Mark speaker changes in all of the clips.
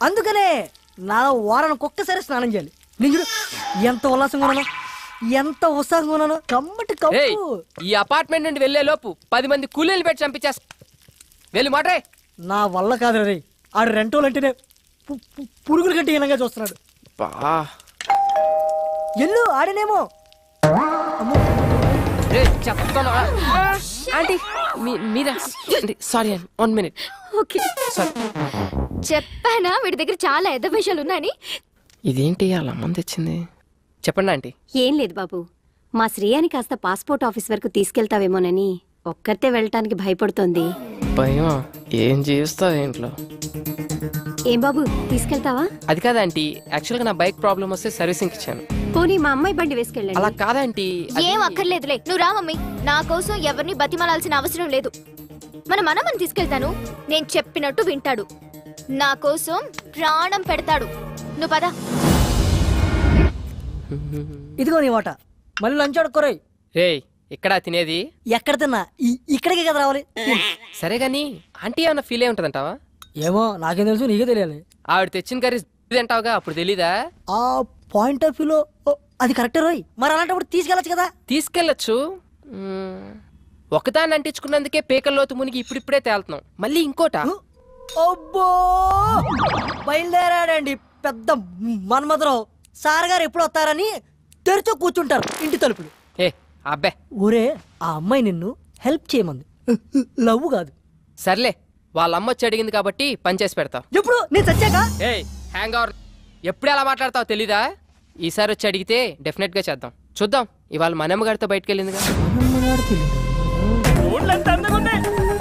Speaker 1: అందుకనే నా వారానికి ఒక్కసారి స్నానం చేయాలి. నేను ఎంత ఉల్లాసంగా ఉన్నాను, ఎంత ఉత్సాహంగా ఉన్నాను. కమ్మటి కప్పు.
Speaker 2: ఈ అపార్ట్మెంట్ నుండి వెళ్లే లోపు 10 మంది కూలీలు పెట్టి చంపించేస్తా. వెళ్ళి మాట్రే.
Speaker 1: నా వల్ల కాదు రే. ఆడు రెంటోలు అంటేనే పురుగుల కంటే హీనంగా చూస్తున్నాడు. ఎల్లు ఆడనేమో.
Speaker 3: చెప్పానా వీడి దగ్గర చాలా ఎద్ద విషయాలు ఉన్నాయని.
Speaker 2: ఇదేంటి అలా మంది తెచ్చింది? చెప్పండి ఆంటీ.
Speaker 4: ఏం లేదు బాబు, మా శ్రేయాని కాస్త పాస్పోర్ట్ ఆఫీస్ వరకు తీసుకెళ్తావేమోనని ఒక్కరితే వెళ్ళటానికి భయపడుతోంది.
Speaker 2: భయం? ఏం చేస్తావు ఇంట్లో?
Speaker 4: ఏం బాబు తీసుకెళ్తావా?
Speaker 2: అది కాదంటీ, యాక్చువల్గా నా బైక్ ప్రాబ్లం వస్తే సర్వీసింగ్ ఇచ్చాను.
Speaker 4: పోనీ మా అమ్మాయి బండి వేసుకెళ్ళండి.
Speaker 2: అలా కాదంటీ.
Speaker 3: ఏం అక్కర్లేదులే, నువ్వు రా మమ్మీ. నా కోసం ఎవరిని బతిమలాల్సిన అవసరం లేదు. మన మనమని తీసుకెళ్తాను, నేను చెప్పినట్టు వింటాడు, నా కోసం ప్రాణం పెడతాడు. నువ్వు పద.
Speaker 1: ఇదిగో నీ వాట. మళ్ళీ లంచ్ ఆడుకోరాయి.
Speaker 2: రే ఇక్కడ తినేది?
Speaker 1: ఎక్కడ తిన్నా ఇక్కడికే కదా రావాలి.
Speaker 2: సరే గాని ఆంటీ ఏమన్నా ఫీల్ అయి ఉంటదంటావా?
Speaker 1: ఏమో నాకేం తెలుసు, నీకే తెలియాలి.
Speaker 2: ఆవిడ తెచ్చిన కర్రీ తింటావుగా, అప్పుడు తెలీదా?
Speaker 1: ఆ పాయింట్ ఆఫ్ వ్యూలో అది కరెక్టే రోయ్. మరి అలాంటప్పుడు తీసుకెళ్ళచ్చు కదా.
Speaker 2: తీసుకెళ్ళచ్చు. ఒకదాన్ని అంటించుకున్నందుకే పేకల్లోతు మునిగి ఇప్పుడిప్పుడే తేలుతున్నాం. మళ్ళీ ఇంకోట.
Speaker 1: అబ్బో బయలుదేరాడండి పెద్ద మన్మధరావు. సార్ గారు ఎప్పుడు వస్తారని తెరిచో కూర్చుంటారు ఇంటి తలుపులు.
Speaker 2: ఏ అబ్బే
Speaker 1: ఊరే, ఆ అమ్మాయి నిన్ను హెల్ప్ చేయమంది, లవ్ కాదు.
Speaker 2: సర్లే, వాళ్ళ అమ్మ వచ్చి అడిగింది కాబట్టి పని చేసి పెడతావు.
Speaker 1: ఎప్పుడు నేను చచ్చాక?
Speaker 2: ఏ హ్యాంగ్ అవర్, ఎప్పుడు ఎలా మాట్లాడతావు తెలీదా? ఈసారి వచ్చి అడిగితే డెఫినెట్ గా చేద్దాం. చూద్దాం. ఇవాళ మనమ్మ గారితో బయటకు వెళ్ళిందిగా.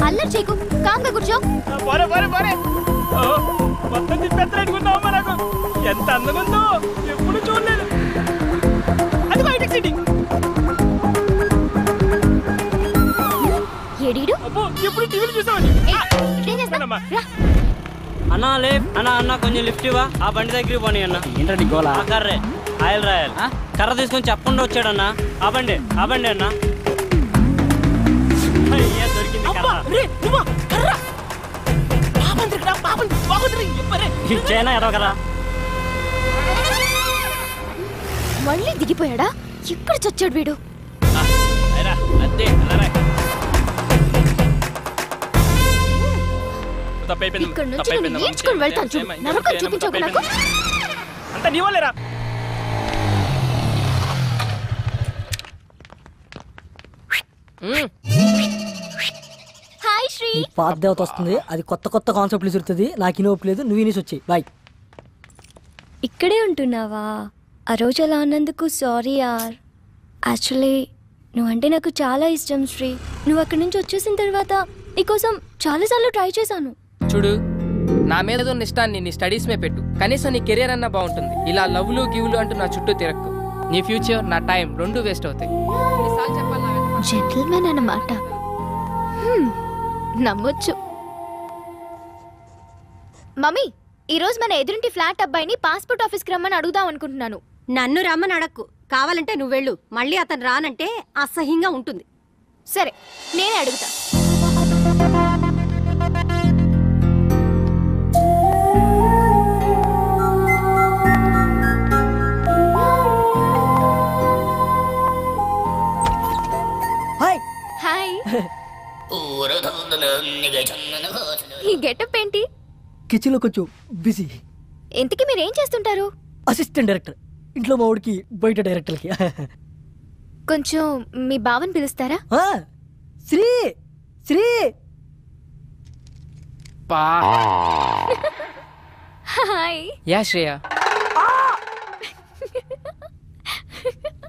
Speaker 3: అల్లరి చేయకు, కామ్గా కూర్చో.
Speaker 5: ఎంత అందంగా ఉందో ఎప్పుడు చూడలేదు. అది బయటకు సిటీ. ఎప్పుడు టీవీలు చూసామని.
Speaker 6: అన్నా లే అన్నా, అన్న కొంచెం లిఫ్ట్ ఇవ్వా. ఆ బండి దగ్గరికి పోనీ అన్న. ఏంటంటే గోలా? కర్రే ఆయిల్ రాయాలి. కర్ర తీసుకొని చెప్పకుండా వచ్చాడన్నా. ఆ బండి అన్న. దొరికింది ఇచ్చేనా ఎదో కదా.
Speaker 3: మళ్ళీ దిగిపోయాడా? ఎక్కడ చచ్చాడు వీడు? ఇక్కడ నుంచి నేను నేర్చుకుని వెళ్తాను చూడు. నరకం చూపించకు నాకు.
Speaker 5: అంత నీ వాళ్ళేరా.
Speaker 3: హాయ్ శ్రీ.
Speaker 1: పాత దేవత వస్తుంది, అది కొత్త కొత్త కాన్సెప్ట్లు చూస్తుంది. నాకు ఇనోపు లేదు, నువ్వు ఇనేసి వచ్చాయి. బాయ్.
Speaker 3: ఇక్కడే ఉంటున్నావా? ఆ రోజు అలా అన్నందుకు సారీ యార్. యాక్చువల్లీ నువ్వంటే నాకు చాలా ఇష్టం శ్రీ. నువ్వు అక్కడి నుంచి వచ్చేసిన తర్వాత నీకోసం చాలాసార్లు ట్రై చేశాను.
Speaker 2: చూడు, నా మీద ఉన్న ఇష్టాన్ని నీ స్టడీస్ మే పెట్టు. కనీసం నీ కెరీర్ అన్నా బాగుంటుంది. ఇలా లవ్లు గివ్లు అంటూ నా చుట్టూ తిరక్కు. నీ ఫ్యూచర్, నా టైం రెండు వేస్ట్ అవుతాయి.
Speaker 3: జెంటిల్మెన్ అన్నమాట, నమ్మొచ్చు. మమ్మీ, ఈరోజు మన ఎదురింటి ఫ్లాట్ అబ్బాయిని పాస్పోర్ట్ ఆఫీస్కి రమ్మని అడుగుదాం అనుకుంటున్నాను.
Speaker 4: నన్ను రమ్మని అడక్కు, కావాలంటే నువ్వు వెళ్ళు. మళ్ళీ అతను రానంటే అసహ్యంగా ఉంటుంది.
Speaker 3: సరే, నేనే అడుగుతా.
Speaker 1: హాయ్.
Speaker 3: హాయ్. ఈ గెటప్ ఏంటి?
Speaker 1: కిచెన్ లో కొంచెం బిజీ.
Speaker 3: ఇంతకీ మీరేం చేస్తుంటారు?
Speaker 1: Assistant director. ఇంట్లో మా ఊడికి, బయట డైరెక్టర్కి.
Speaker 3: కొంచెం మీ బావని పిలుస్తారా?
Speaker 1: శ్రీ శ్రీ.
Speaker 3: హాయ్.
Speaker 2: యా శ్రేయ.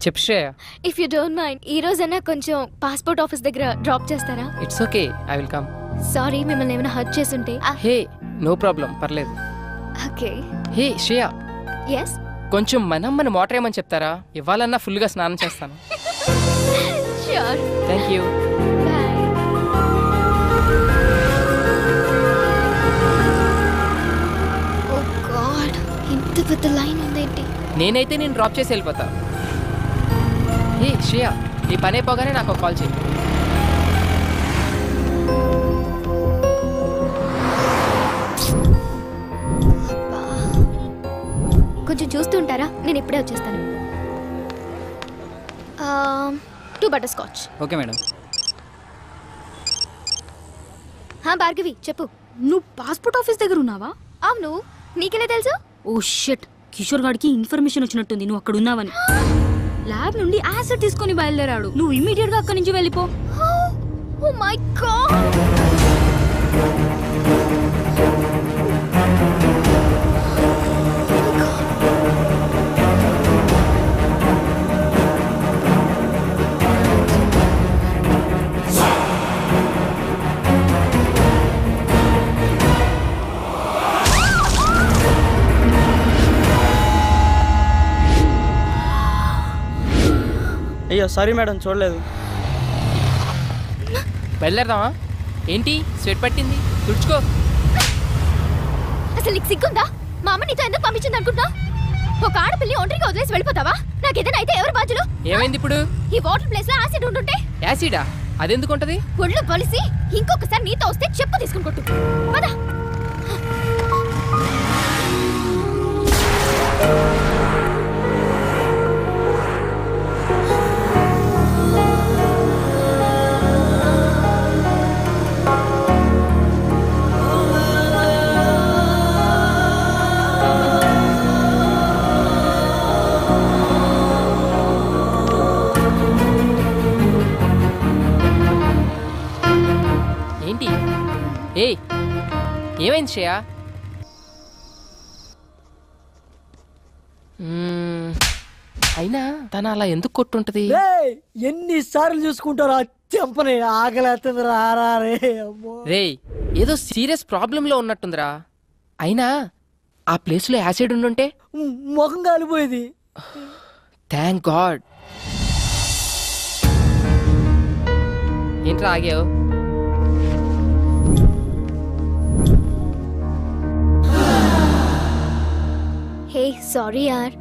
Speaker 2: చెప్పు Shreya.
Speaker 3: If you don't mind, ఈ రోజైనా కొంచెం పాస్పోర్ట్ ఆఫీస్ దగ్గర డ్రాప్ చేస్తారా?
Speaker 2: It's okay, I will come.
Speaker 3: Sorry, మిమ్మల్ని ఏమైనా హర్ట్ చేసుంటే.
Speaker 2: హే నో ప్రాబ్లం, పర్లేదు.
Speaker 3: ఓకే.
Speaker 2: హే శ్రేయ,
Speaker 3: ఎస్.
Speaker 2: కొంచెం మనమ్మని మోటర్ ఏమని చెప్తారా? ఇవ్వాలన్నా ఫుల్గా స్నానం చేస్తాను.
Speaker 3: Sure.
Speaker 2: Thank you.
Speaker 3: Bye. Oh God, ఇంత పెద్ద లైన్ ఉందేంటి?
Speaker 2: నేనైతే నేను డ్రాప్ చేసి వెళ్ళిపోతా. హే శ్రేయ, నీ పని అయిపోగానే నాకు కాల్ చేయి.
Speaker 3: కొంచెం చూస్తూ ఉంటారా? నేను ఇప్పుడే వచ్చేస్తాను. 2 butter scotch.
Speaker 5: Okay madam.
Speaker 3: Bhargavi చెప్పు.
Speaker 7: నువ్వు పాస్పోర్ట్ ఆఫీస్ దగ్గర ఉన్నావా?
Speaker 3: అవును, నీకెలా తెలుసు?
Speaker 7: ఓ షిట్, కిషోర్ గాడికి ఇన్ఫర్మేషన్ వచ్చినట్టుంది నువ్వు అక్కడ ఉన్నావని. ల్యాబ్ నుండి యాసిడ్ తీసుకొని బయలుదేరాడు. నువ్వు ఇమ్మీడియట్ గా అక్కడి నుంచి వెళ్ళిపో.
Speaker 3: Oh my God.
Speaker 6: అయ్యో సారీ మేడం, చూడలేదు.
Speaker 2: బయలుదేరదామా? ఏంటి స్వెట్ పట్టింది? తుడుచుకో.
Speaker 3: అసలు నీకు సిగ్గుందా? మా అమ్మ నీతో ఎందుకు పంపించింది అనుకుంటా? ఒక ఆడపిల్లి ఒంటరిగా వదిలేసి వెళ్ళిపోతావా? నాకేదైనా అయితే ఎవరు బాధ్యులు?
Speaker 2: ఏమైంది ఇప్పుడు?
Speaker 3: ఈ వాటర్ ప్లేస్ లో యాసిడ్ ఉంటుంటే.
Speaker 2: యాసిడా? అదెందుకు ఉంటది?
Speaker 3: ఒళ్ళు బలిసి ఇంకొకసారి నీతో వస్తే చెప్పు తీసుకుని కొట్టు. పద.
Speaker 2: ఏంటి? ఏయ్, ఏమైంది శ్రేయ? అయినా తను అలా ఎందుకు కొట్టుంటది?
Speaker 1: ఎన్నిసార్లు చూసుకుంటారా చెంపని? ఆకలేస్తుంది రారా రే.
Speaker 2: రేయ్, ఏదో సీరియస్ ప్రాబ్లంలో ఉన్నట్టుందిరా. అయినా ఆ ప్లేస్ లో యాసిడ్ ఉండుంటే
Speaker 1: ముఖం కాలిపోయేది.
Speaker 2: Thank God. ఏంట్రా ఆగావు?
Speaker 3: హే సారీ యార్,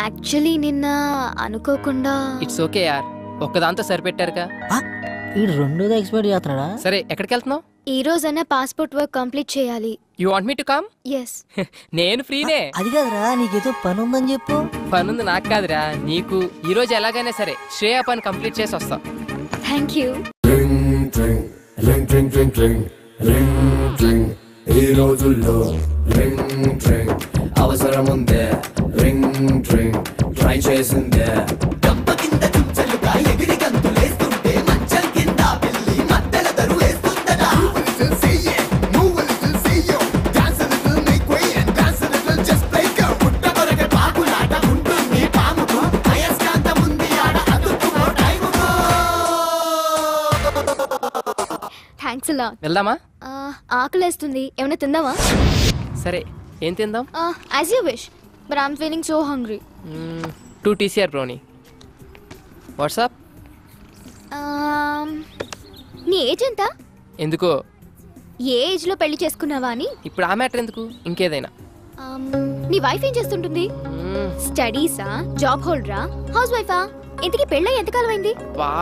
Speaker 3: యాక్చువల్లీ నిన్న అనుకోకుండా.
Speaker 2: ఇట్స్ ఓకే యార్, ఒక్కదాంతో సరిపెట్టారుగా.
Speaker 1: ఈ రెండోది ఎక్స్పైర్ చేస్తున్నాడా?
Speaker 2: సరే, ఎక్కడికి వెళ్తున్నావు?
Speaker 3: ఈ రోజైనా పాస్పోర్ట్ వర్క్ కంప్లీట్ చేయాలి.
Speaker 2: You want me to come?
Speaker 3: Yes.
Speaker 2: నేను ఫ్రీనే.
Speaker 1: అది కాదురా, నీకేదో పని ఉందని చెప్పు.
Speaker 2: పనుంది నాకు కాదురా, నీకు. ఈ రోజు ఎలాగైనా సరే శ్రేయ పని కంప్లీట్ చేసి వస్తాం.
Speaker 3: Thank you.
Speaker 8: ఈ రోజుల్లో రింగ్ రింగ్ అవసరం ఉందే. రింగ్ రింగ్ ట్రై చేసిందే. డబ్బ కింద చుంచలుగా ఎగిరి గంతులేస్తుంటే మంచం కింద పిల్లి మధ్యల దరువేస్తుందట. పుట్ట కొరకే పాకులాట ఉంటుంది పాముకు. అయస్కాంతం ఉంది ఆడ అదుపుకో టైముకో.
Speaker 3: థ్యాంక్స్ అలా.
Speaker 2: వెళ్దామా?
Speaker 3: ఆకలేస్తుంది, ఏమైనా తిందామా?
Speaker 2: సరే, ఏం తిందాం?
Speaker 3: As you wish, but I'm feeling so hungry.
Speaker 2: 2 TCR brownie. WhatsApp?
Speaker 3: నీ ఏజ్ ఎంత?
Speaker 2: ఎందుకో?
Speaker 3: ఏ ఏజ్ లో పెళ్లి చేసుకున్నావా అని.
Speaker 2: ఇప్పుడు ఆ మ్యాటర్ ఎందుకు, ఇంకేదైనా.
Speaker 3: నీ వైఫ్ ఏం చేస్తుంటుంది? స్టడీసా, జాబ్ హోల్డరా, హౌస్ వైఫా? ఇంతకీ పెళ్ళై ఎంతకాలం అయింది?
Speaker 2: వా,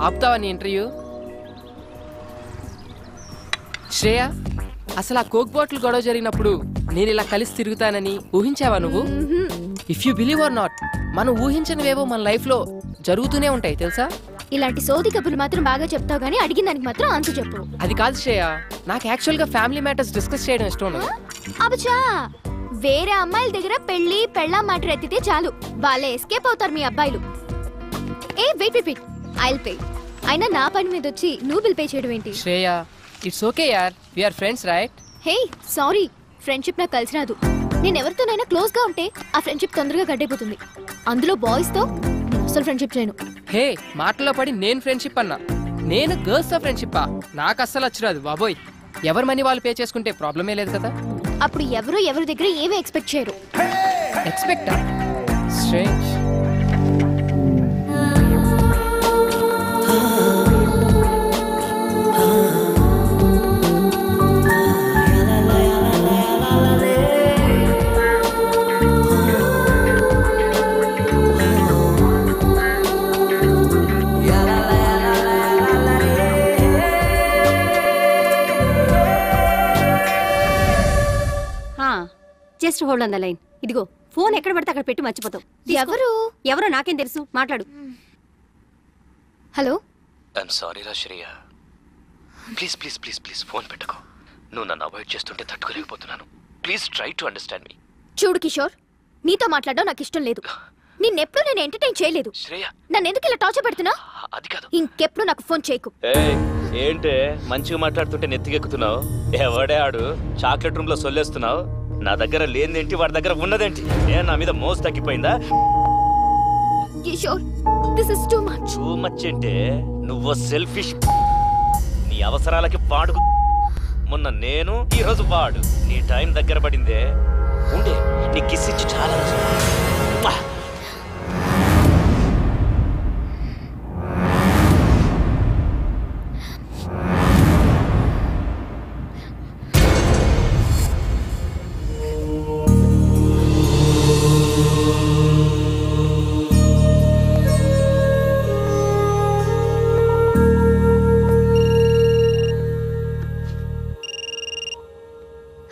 Speaker 2: ఆపుతావా నీ ఇంటర్వ్యూ? శ్రేయ, అసలు ఆ కోక్ బాటిల్ గొడవ జరిగినప్పుడు నేను ఇలా కలిసి తిరుగుతానని ఊహించావా నువ్వు? If you believe are not, మనం ఊహించనివేవో మన లైఫ్ లో జరుగుతూనే ఉంటాయి తెలుసా?
Speaker 3: ఇలాంటి సోది కబుర్లు మాత్రం బాగా చెప్తావు గానీ అడిగిన దానికి మాత్రం ఆన్సర్ చెప్పు.
Speaker 2: అది కాదు శ్రేయ, నాకు యాక్చువల్ గా ఫ్యామిలీ మ్యాటర్స్ డిస్కస్ చేయడం ఇష్టం ఉండదు.
Speaker 3: అబ్బా, వేరే అమ్మాయిల దగ్గర పెళ్లి పెళ్ళా మాట ఎత్తితే చాలు, వాళ్ళే ఎస్కేప్ అవుతారు మీ అబ్బాయిలు. ఏ wait wait wait, I'll pay. అయినా నా పని మీద వచ్చి నువ్వు బిల్ పే చేయడం ఏంటి?
Speaker 2: శ్రేయ, ఇట్స్ ఓకే యార్, we are friends right?
Speaker 3: Hey sorry, friendship నాకు కలిసి రాదు. నేను ఎవరితోనైనా క్లోజ్ గా ఉంటే ఆ ఫ్రెండ్షిప్ తొందరగా గడ్డైపోతుంది. అందులో బాయ్స్ తో అసలు ఫ్రెండ్షిప్ చేయను.
Speaker 2: హే, మాటల్లో పడి నేను ఫ్రెండ్షిప్ అన్నా. నేను గర్ల్స్ తో ఫ్రెండ్షిప్ నాకు అస్సలు వచ్చిరాదు బాబోయ్. ఎవరి మనీ వాళ్ళు పే చేసుకుంటే ప్రాబ్లమే లేదు కదా.
Speaker 3: అప్పుడు ఎవరి దగ్గర ఏమీ ఎక్స్పెక్ట్ చేయరు.
Speaker 2: ఎక్స్పెక్టా? Strange.
Speaker 4: Just hold on the line. ఇదిగో ఫోన్ ఎక్కడ పడితే అక్కడ పెట్టి మర్చిపోతావు. ఎవరో నాకేం తెలుసు, మాట్లాడు.
Speaker 3: హలో.
Speaker 9: ఐఎమ్ సారీ రా Shreya, please please please please phone పెట్టుకో. నువ్వు నన్ను అవాయిడ్ చేస్తుంటే తట్టుకోలేకపోతున్నాను. ప్లీజ్ ట్రై టు అండర్స్టాండ్ మీ.
Speaker 3: చూడు కిషోర్, నీతో మాట్లాడడం నాకు ఇష్టం లేదు. నిన్నెప్పుడు నేను ఎంటర్టైన్ చేయలేదు.
Speaker 9: శ్రేయ,
Speaker 3: నన్ను ఎందుకు ఇలా టార్చర్ పెడుతున్నా?
Speaker 9: అది కాదు.
Speaker 3: ఇంకెప్పుడు నాకు ఫోన్ చేయకు.
Speaker 9: ఏంటే మంచిగా మాట్లాడుతుంటే నెత్తికెక్కుతున్నావు? ఎవడే ఆడు? చాక్లెట్ రూమ్ లో సొల్లేస్తున్నావు. నా దగ్గర లేనిదేంటి, వాడి దగ్గర ఉన్నదేంటి? నా మీద మోసు తగ్గిపోయిందా?
Speaker 3: Kishore, this is too much.
Speaker 9: Too much అంటే నువ్వు సెల్ఫిష్. నీ అవసరాలకి వాడుకు. మొన్న నేను, ఈ రోజు వాడు. నీ టైం దగ్గర పడిందే. ఉండే నీ కిస్ ఇచ్చి చాలా రోజులు.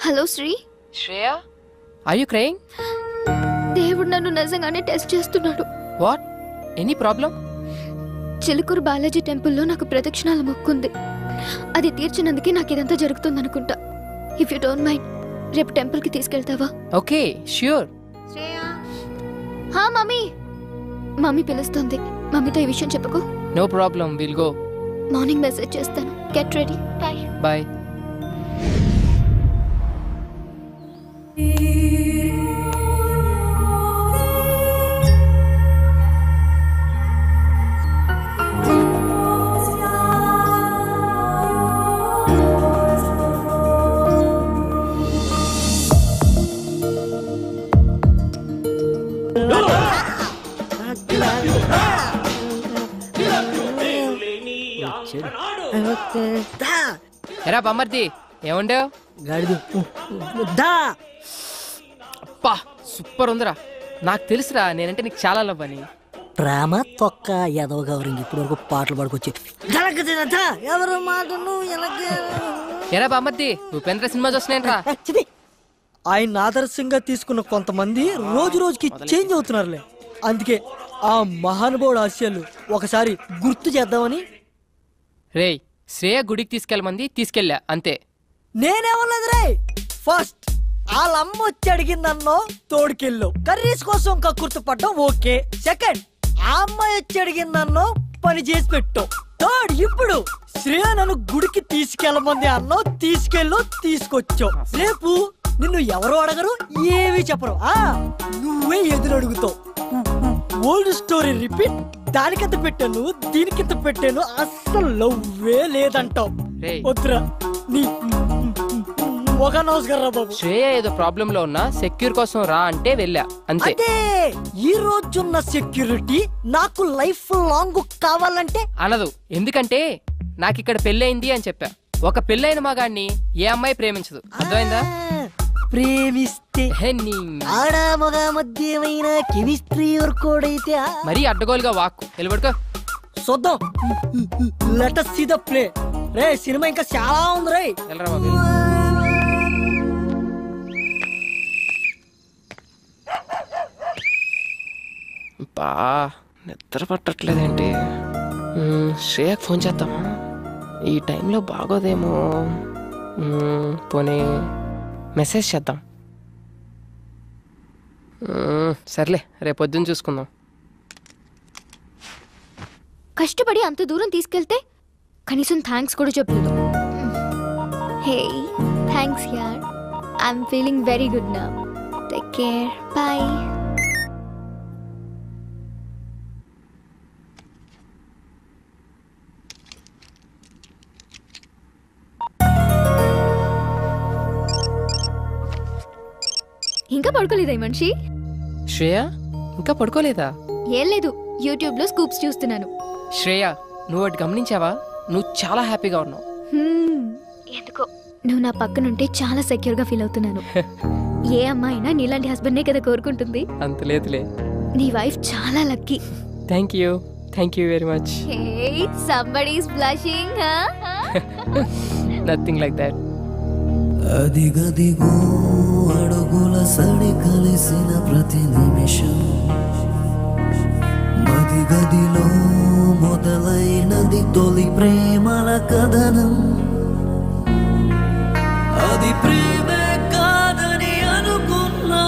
Speaker 3: Hello Sri.
Speaker 2: Shreya, are you crying?
Speaker 3: దేవుడు నన్ను నిజంగానే టెస్ట్ చేస్తున్నాడు.
Speaker 2: What? Any problem?
Speaker 3: Chilkur Balaji టెంపుల్లో నాకు ప్రదక్షిణాల మొక్కుంది. అది తీర్చినందుకే నాకు ఇదంతా జరుగుతుంది అనుకుంటా. ఇఫ్ యూ డోంట్ మైండ్, రేపు టెంపుల్ కి తీసుకెళ్తావా?
Speaker 2: Okay, sure.
Speaker 3: హా మమ్మీ. మమ్మీ పిలుస్తుంది. మమ్మీతో ఈ విషయం చెప్పుకో.
Speaker 2: No problem, will go.
Speaker 3: Morning message చేస్తాను. Get ready. బాయ్.
Speaker 2: బాయ్. ఎరా బమ్మర్ది, ఏముండవు?
Speaker 1: గాడిద దా.
Speaker 2: అప్పా సూపర్ ఉందిరా. నాకు తెలుసురా, నేనంటే నీకు చాలా లవ్ అని.
Speaker 1: ప్రేమ తొక్క ఎదవ గౌరింగ్ ఇప్పటి వరకు పాటలు పాడుకొచ్చి ఎవరు మాటను
Speaker 2: ఎరా బామ్మర్ది, ఉపేంద్ర సినిమా చూస్తున్నాయంట్రా.
Speaker 1: ఆయన ఆదర్శంగా తీసుకున్న కొంతమంది రోజు రోజుకి చేంజ్ అవుతున్నారులే. అందుకే ఆ మహానుభావుడు ఆశయాలు ఒకసారి గుర్తు చేద్దామని.
Speaker 2: రేయ్, శ్రేయ గుడికి తీసుకెళ్ళమంది, తీసుకెళ్ళా అంతే.
Speaker 1: నేనేమన్నది రే. ఫస్ట్ వాళ్ళమ్మ వచ్చి అడిగిందన్నో తోడుకెళ్ళు, కర్రీస్ కోసం కక్కుర్తి పడ్డం ఓకే. సెకండ్, ఆ అమ్మాయి వచ్చి అడిగిందన్నో పని చేసి పెట్టు. థర్డ్, ఇప్పుడు శ్రేయ నన్ను గుడికి తీసుకెళ్ళమంది అన్నో తీసుకెళ్ళు, తీసుకొచ్చావు. రేపు నిన్ను ఎవరు అడగరు, ఏమీ చెప్పరు. నువ్వే ఎదురు అడుగుతావు. Old story repeat. దానికింత పెట్టాను, దీనికింత పెట్టాను, అస్సలు లవ్వే లేదంటావు. వద్దురా నీ ఒక నమస్కారం బాబు.
Speaker 2: శ్రేయ ఏదో ప్రాబ్లం లో ఉన్నా సెక్యూర్ కోసం రా అంటే వెళ్ళా అంతే.
Speaker 1: ఈ రోజున్న సెక్యూరిటీ నాకు లైఫ్ లాంగ్ కావాలంటే
Speaker 2: అనదు. ఎందుకంటే నాకు ఇక్కడ పెళ్ళయింది అని చెప్పా. ఒక పెళ్ళైన మగాడిని ఏ అమ్మాయి ప్రేమించదు, అర్థమైందా?
Speaker 1: ప్రేమిస్తే ఆడ మగ మధ్యమైన కెమిస్ట్రీ వర్కౌట్ అయితే
Speaker 2: మరీ అడ్డగోలుగా వాక్కు నిలబడుకో.
Speaker 1: చూద్దాం. Let us see the play. Ray cinema ఇంకా చాలా ఉంది రే.
Speaker 2: వెళ్ళరా బాబు. బా నిద్ర పట్టట్లేదేంటి? శ్రేయకు ఫోన్ చేద్దామా? ఈ టైంలో బాగోదేమో. పోనీ మెసేజ్ చేద్దాం. సర్లే, రేపు పొద్దున్న చూసుకుందాం.
Speaker 3: కష్టపడి అంత దూరం తీసుకెళ్తే కనీసం థ్యాంక్స్ కూడా చెప్పలేదు. హే థ్యాంక్స్ యార్. I'm feeling very good now. Take care. Bye. ఇంకా పడుకోలేదా ఈ మనిషి?
Speaker 2: శ్రేయ ఇంకా పడుకోలేదా?
Speaker 3: ఏం లేదు, యూట్యూబ్ లో స్కూప్స్ చూస్తున్నాను.
Speaker 2: శ్రేయ, నువ్వు ఒకటి గమనించావా? నువ్వు చాలా హ్యాపీగా ఉన్నావు.
Speaker 3: ఎందుకో నువ్వు నా పక్కనుంటే చాలా సెక్యూర్ గా ఫీల్ అవుతున్నాను. ఏ అమ్మాయినా నీలాంటి హస్బెండ్ నే కదా కోరుకుంటుంది.
Speaker 2: అంత లేదులే,
Speaker 3: నీ వైఫ్ చాలా lucky.
Speaker 2: Thank you very much.
Speaker 3: Hey, somebody is blushing, huh?
Speaker 2: Nothing like that.
Speaker 8: అదిగదిగో అడుగు అడుగుల సడి కలిసిన ప్రతి నిమిషం మది గదిలో మొదలైనది తొలి ప్రేమల కథనం అది ప్రేమే కాదని అనుకున్నా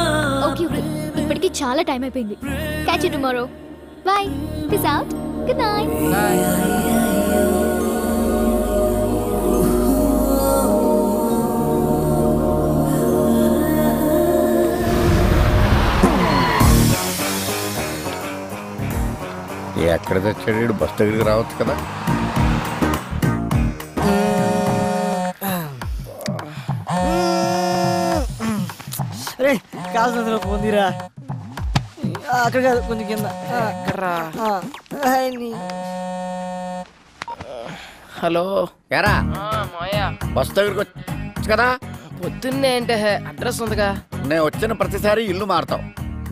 Speaker 3: ఓకే ఓకే ఇప్పటికి చాలా టైం అయిపోయింది catch you tomorrow by peace out good night
Speaker 10: ఎక్కడ తెచ్చాడు బస్ దగ్గరికి రావచ్చు కదా
Speaker 1: రే కాల్సిన పొందిరా అక్కడ కాదు కొంచెం కింద
Speaker 2: హలో
Speaker 10: ఎరా
Speaker 2: మాయా
Speaker 10: బస్ దగ్గరికి వచ్చు కదా
Speaker 2: పొద్దున్నే అంటే అడ్రస్ ఉందిగా
Speaker 10: నేను వచ్చిన ప్రతిసారి ఇల్లు మారుతావు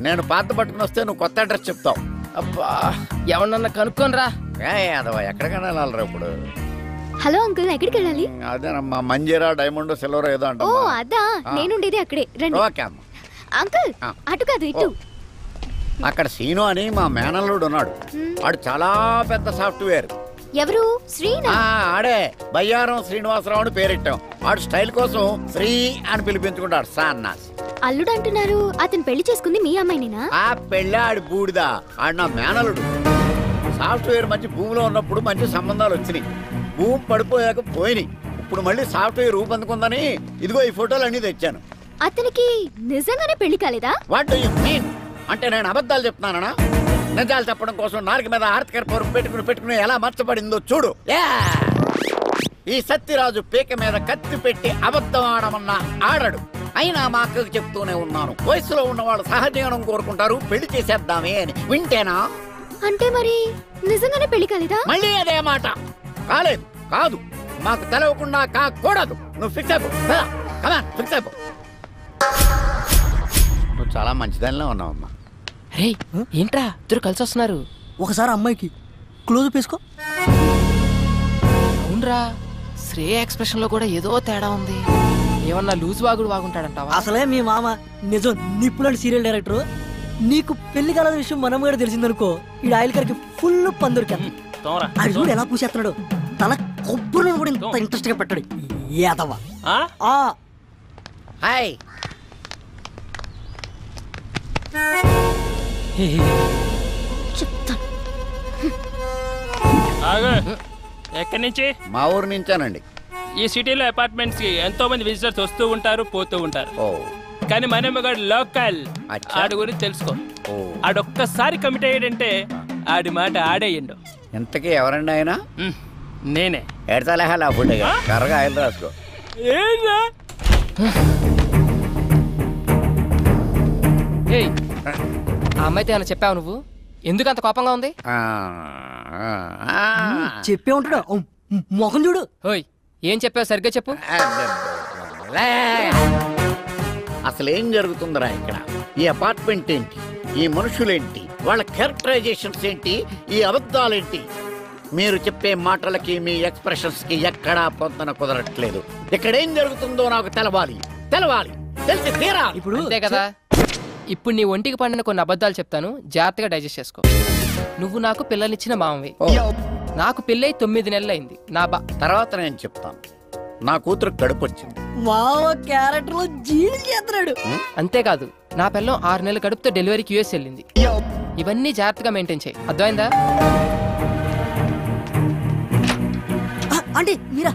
Speaker 10: నేను పాత పట్టుకుని వస్తే నువ్వు కొత్త అడ్రస్ చెప్తావు
Speaker 2: అబ్బా ఎవరన్నా కనుక్కోనరా
Speaker 10: అదవా ఎక్కడికైనా వెళ్ళాలిరా ఇప్పుడు
Speaker 3: హలో అంకుల్ ఎక్కడికి వెళ్ళాలి
Speaker 10: అదేనమ్మా మంజీరా డైమండ్ సిల్వర్ ఏదో అంట
Speaker 3: ఓ అదా నేనుండేది అక్కడే రండి
Speaker 10: ఓకే అమ్మ
Speaker 3: అంకుల్ అటు కాదు ఇటు
Speaker 10: అక్కడ సీను అని మా మేనల్లుడు ఉన్నాడు వాడు చాలా పెద్ద సాఫ్ట్వేర్
Speaker 3: ఎవరు శ్రీనా
Speaker 10: ఆడే బయ్యారం శ్రీనివాసరావు అని పేరెట్టాం వాడు స్టైల్ కోసం శ్రీ అని పిలిపించుకుంటాడు సాన్నాసి
Speaker 3: అల్లుడు అంటున్నారు అతను పెళ్లి చేసుకుంది మీ అమ్మాయినేనా
Speaker 10: ఆ పెళ్ళాడి బూడిదా ఆడు నా మేనలుడు సాఫ్ట్వేర్ మంచి భూమిలో ఉన్నప్పుడు మంచి సంబంధాలు వచ్చినాయి భూమి పడిపోయాక పోయినాయి ఇప్పుడు మళ్ళీ సాఫ్ట్వేర్ రూపొందుకుందని ఇదిగో ఈ ఫోటోలు అన్ని తెచ్చాను
Speaker 3: అతనికి నిజంగానే పెళ్లి కాలేదా
Speaker 10: వాట్ డు యు మీన్ అంటే నేను అబద్ధాలు చెప్తున్నానా నిజాలు చెప్పడం కోసం నాలుగు మీద ఆర్థిక పొరుగు పెట్టుకుని ఎలా మర్చబడిందో చూడు ఈ సత్యరాజు పీక మీద కత్తి పెట్టి అబద్ధం ఆడమన్నా ఆడడు అయినా మా అక్కకు చెప్తూనే ఉన్నాను వయసులో ఉన్న వాళ్ళు సహజీవనం కోరుకుంటారు పెళ్లి చేసేద్దామే అని వింటేనా
Speaker 3: అంటే మరి నిజంగానే పెళ్లి కాలేదా
Speaker 10: మళ్ళీ అదే మాట కాలేదు కాదు మాకు తెలవకుండా కాకూడదు నువ్వు ఫిక్స్ అయిపో ఫిక్స్ అయిపో నువ్వు చాలా మంచిదానిలో ఉన్నావమ్మా
Speaker 2: రే ఏంట్రా ఇద్దరు కలిసి వస్తున్నారు
Speaker 1: ఒకసారి అమ్మాయికి క్లోజ్ వేసుకో
Speaker 2: అవునరా శ్రేయ ఎక్స్ప్రెషన్ లో కూడా ఏదో తేడా ఉంది ఏమన్నా లూజ్ వాగుడు వాగుంటాడంటావా
Speaker 1: అసలే మీ మామ నిజం నిప్పులాంటి సీరియల్ డైరెక్టర్ నీకు పెళ్లి కాల విషయం మనం కూడా తెలిసిందనుకో ఈ ఆయిల్ కరికి ఫుల్ పందురికి అది చూడు ఎలా పూసేస్తున్నాడు తన కొబ్బరి కూడా ఇంత ఇంట్రెస్ట్ గా పెట్టాడు ఏదవ్వా
Speaker 10: హాయ్
Speaker 5: ఎక్కడి నుంచి
Speaker 10: మా ఊరు నుంచానండి
Speaker 5: ఈ సిటీలో అపార్ట్మెంట్స్ కి ఎంతో మంది విజిటర్స్ వస్తూ ఉంటారు పోతూ ఉంటారు కానీ మనమ్మగాడు లోకల్ ఆడి గురించి తెలుసుకో ఆడొక్కసారి కమిట్ అయ్యాడంటే ఆడి మాట ఆడేయండు
Speaker 10: ఇంతకీ ఎవరండి ఆయన
Speaker 5: నేనే
Speaker 10: ఎడతలేహా ఫుడ్ కర్రగా ఆయన రాసుకో
Speaker 2: ఏయ్ ఆ అమ్మాయితో ఏమైనా చెప్పావు నువ్వు ఎందుకు అంత కోపంగా ఉంది
Speaker 1: చెప్పే ఉంటాడు మొఖం చూడు
Speaker 2: ఓయ్ ఏం చెప్పావు సరిగ్గా చెప్పు
Speaker 10: అసలు ఏం జరుగుతుందిరా ఇక్కడ ఈ అపార్ట్మెంట్ ఏంటి ఈ మనుషులేంటి వాళ్ళ క్యారెక్టరైజేషన్స్ ఏంటి ఈ అబద్ధాలేంటి మీరు చెప్పే మాటలకి మీ ఎక్స్ప్రెషన్స్ కి ఎక్కడా పొందన కుదరట్లేదు ఇక్కడ ఏం జరుగుతుందో నాకు తెలవాలి తెలిసి తీరా
Speaker 2: ఇప్పుడు అంతే కదా ఇప్పుడు నీ ఒంటికి పండిన కొన్ని అబద్ధాలు చెప్తాను జాగ్రత్తగా డైజెస్ట్ చేసుకో నువ్వు నాకు పిల్లనిచ్చిన మామవి నాకు పెళ్ళై 9 నెలలు అయింది నా
Speaker 10: తర్వాత నేను చెప్తాను నా కూతురు కడుపు వచ్చింది
Speaker 1: మావ క్యారెక్టర్ లో జీని చేస్తున్నాడు
Speaker 2: అంతేకాదు నా పిల్లం 6 నెలల కడుపుతో డెలివరీకి యూఎస్ వెళ్ళింది ఇవన్నీ జాగ్రత్తగా మెయింటైన్ చేయి అర్థమైందా
Speaker 1: అంటే మీరా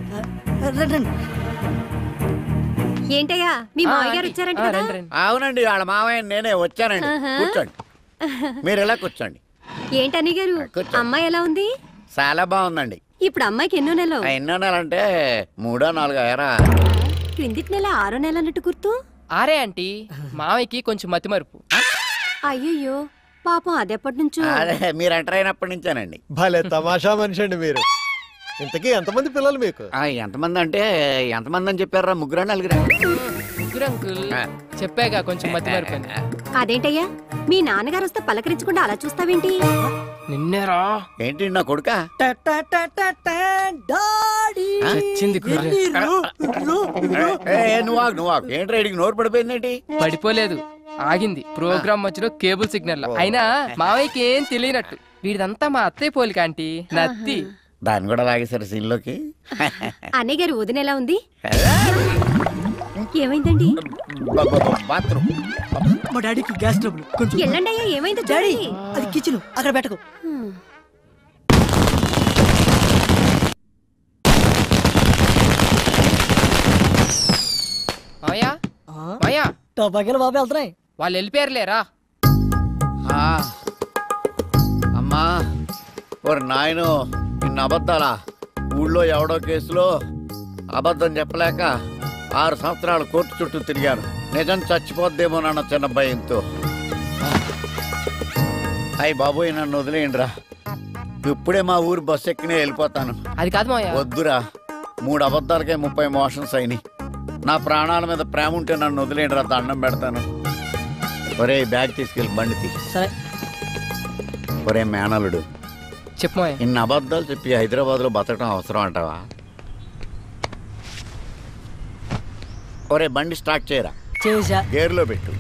Speaker 4: ఏంటయ్యా మీ మావయ్య గారు వచ్చారంట కదా?
Speaker 10: అవునండి వాళ్ళ మావయ్య నేనే వచ్చానండి కూర్చోండి మీరు ఎలా కూర్చోండి
Speaker 4: ఏంటని గారు అమ్మాయి ఎలా ఉంది
Speaker 10: చాలా బాగుందండి
Speaker 4: ఇప్పుడు అమ్మాయికి ఎన్నో నెలలు
Speaker 10: ఎన్నో నెల అంటే 3 4 ఏరా
Speaker 4: క్రిందిటి నెల 6 నెల అన్నట్టు గుర్తు
Speaker 2: ఆరే ఆంటీ మావయ్యకి కొంచెం మతిమరుపు
Speaker 4: అయ్యయ్యో పాపం అదెప్పటి నుంచో
Speaker 10: అదే మీరు ఎంటర్ అయినప్పటి నుంచేనండి
Speaker 11: భలే తమాషా మనిషి అండి మీరు ఇంతకీ ఎంతమంది పిల్లలు మీకు
Speaker 10: ఎంతమంది అంటే ఎంతమంది అని చెప్పారా 3 4
Speaker 2: షుగర్ అంకుల్ చెప్పాగా కొంచెం మతి మరిపోయింది.
Speaker 4: అదేంటయ్యా మీ నాన్నగారు వస్తే పలకరించకుండా అలా చూస్తావేంటి?
Speaker 2: నిన్నేరా
Speaker 10: ఏంటి నా కొడుక
Speaker 2: వచ్చింది
Speaker 10: నువ్వు ఏంటి రైడింగ్ నోరు పడిపోయిందేంటి?
Speaker 2: పడిపోలేదు, ఆగింది. ప్రోగ్రామ్ మధ్యలో కేబుల్ సిగ్నల్. అయినా మావయ్యకి ఏం తెలియనట్టు వీడిదంతా మా అత్తయ్య పోలిక ఆంటీ, నత్తి.
Speaker 10: దాన్ని కూడా లాగేశారు సీన్లోకి.
Speaker 4: అన్నయ్య గారు వదిన ఎలా ఉంది? ఏమైందండి?
Speaker 10: బాత్రూమ్.
Speaker 1: మా డాడీకి గ్యాస్ ట్రబుల్ కొంచెం.
Speaker 4: ఎల్లండి అయ్యా, ఏమైందో
Speaker 1: డాడీ
Speaker 4: చూడండి.
Speaker 1: అది కిచెన్, అక్కడ పెట్టకు.
Speaker 2: మావయ్య మావయ్య
Speaker 1: టపాకాయలు బాబు వెళ్తున్నాయి.
Speaker 2: వాళ్ళు వెళ్ళిపోయారులేరా.
Speaker 10: అమ్మా ఓరి నాయను, నిన్న అబద్ధాలా? ఊళ్ళో ఎవడో కేసులో అబద్ధం చెప్పలేక 6 సంవత్సరాలు కోర్టు చుట్టూ తిరిగాను. నిజం చచ్చిపోద్దేమోనన్న చిన్న భయంతో. అయ్యి బాబోయ్, నన్ను వదిలేయండిరా. ఇప్పుడే మా ఊరు బస్సు ఎక్కినే వెళ్ళిపోతాను.
Speaker 2: అది కాదు మావయ్య.
Speaker 10: వద్దురా, 3 అబద్ధాలకే 30 మోషన్స్ అయినాయి. నా ప్రాణాల మీద ప్రేమ ఉంటే నన్ను వదిలేయండిరా, దండం పెడతాను. ఒరే బ్యాగ్ తీసుకెళ్ళి బండి తీ.
Speaker 1: సరే.
Speaker 10: ఒరే మేనలుడు,
Speaker 2: చెప్పు.
Speaker 10: ఇన్ని అబద్ధాలు చెప్పి హైదరాబాద్లో బతకడం అవసరం అంటావా? ఒరే బండి స్టార్ట్ చేయరా.
Speaker 1: చేసా.
Speaker 10: గేర్లో పెట్టు.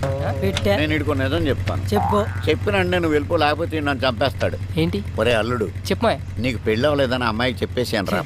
Speaker 1: పెట్టా.
Speaker 10: నేను ఇడుకో నిజం చెప్తాను.
Speaker 1: చెప్పు.
Speaker 10: చెప్పినంటే నువ్వు వెళ్ళిపో, లేకపోతే నన్ను చంపేస్తాడు.
Speaker 2: ఏంటి?
Speaker 10: ఒరే అల్లుడు,
Speaker 2: చెప్పు.
Speaker 10: నీకు పెళ్ళి అవ్వలేదని అమ్మాయికి చెప్పేసాను రా.